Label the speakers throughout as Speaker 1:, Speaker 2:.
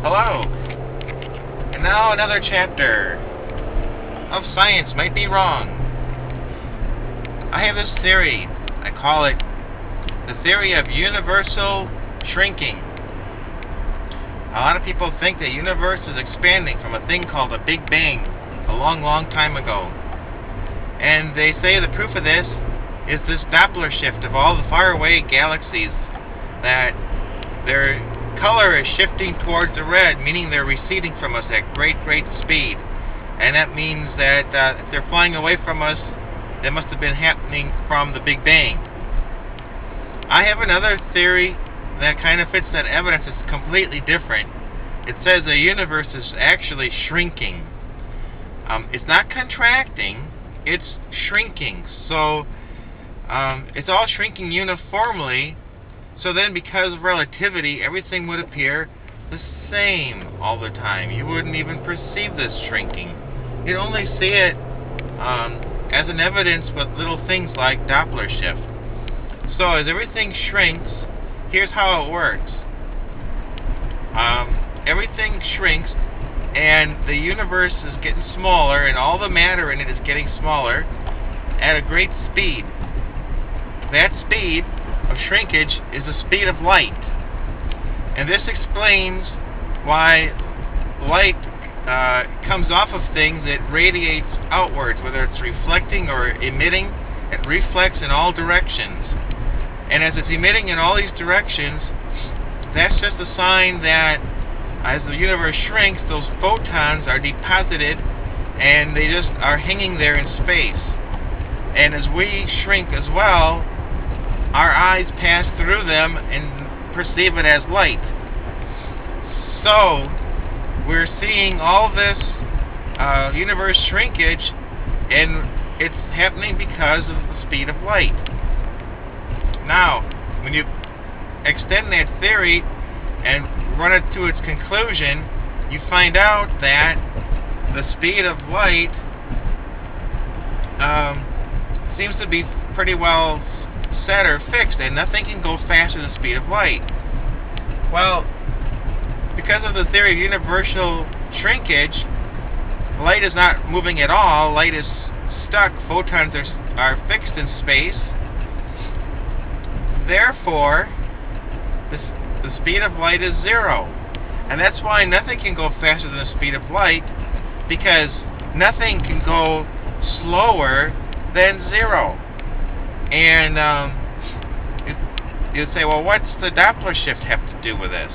Speaker 1: Hello. And now another chapter of Science Might Be Wrong. I have this theory. I call it the theory of universal shrinking. A lot of people think the universe is expanding from a thing called a Big Bang a long, long time ago. And they say the proof of this is this Doppler Shift of all the faraway galaxies, that their color is shifting towards the red, meaning they're receding from us at great, great speed. And that means that if they're flying away from us, that must have been happening from the Big Bang. I have another theory that kind of fits that evidence. It's completely different. It says the universe is actually shrinking. It's not contracting, it's shrinking. So it's all shrinking uniformly. So then, because of relativity, everything would appear the same all the time. You wouldn't even perceive this shrinking. You'd only see it as an evidence with little things like Doppler Shift. So as everything shrinks, here's how it works. Everything shrinks, and the universe is getting smaller, and all the matter in it is getting smaller at a great speed. That speed of shrinkage is the speed of light. And this explains why light comes off of things, it radiates outwards, whether it's reflecting or emitting. It reflects in all directions. And as it's emitting in all these directions, that's just a sign that as the universe shrinks, those photons are deposited and they just are hanging there in space. And as we shrink as well, our eyes pass through them and perceive it as light. So we're seeing all this universe shrinkage, and it's happening because of the speed of light. Now, when you extend that theory and run it to its conclusion, you find out that the speed of light seems to be pretty well set or fixed, and nothing can go faster than the speed of light. Well, because of the theory of universal shrinkage, light is not moving at all. Light is stuck. Photons are fixed in space. Therefore, the speed of light is zero. And that's why nothing can go faster than the speed of light, because nothing can go slower than zero. And you'd say, well, what's the Doppler shift have to do with this?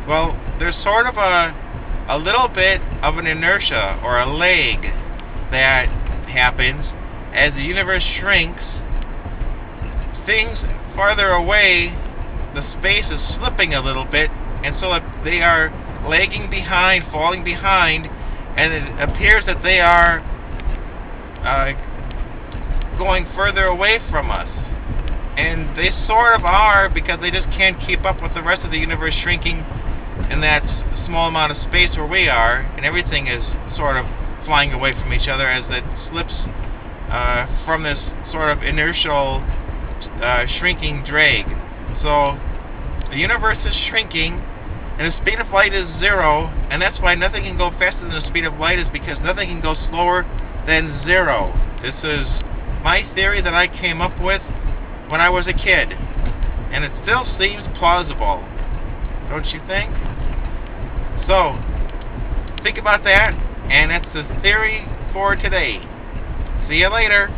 Speaker 1: Well, there's sort of a little bit of an inertia or a lag that happens as the universe shrinks. Things farther away, the space is slipping a little bit, and so they are lagging behind, falling behind, and it appears that they are going further away from us. And they sort of are, because they just can't keep up with the rest of the universe shrinking in that small amount of space where we are, and everything is sort of flying away from each other as it slips from this sort of inertial shrinking drag. So the universe is shrinking, and the speed of light is zero, and that's why nothing can go faster than the speed of light, is because nothing can go slower than zero. This is my theory that I came up with when I was a kid, and it still seems plausible, don't you think? So think about that, and that's the theory for today. See you later.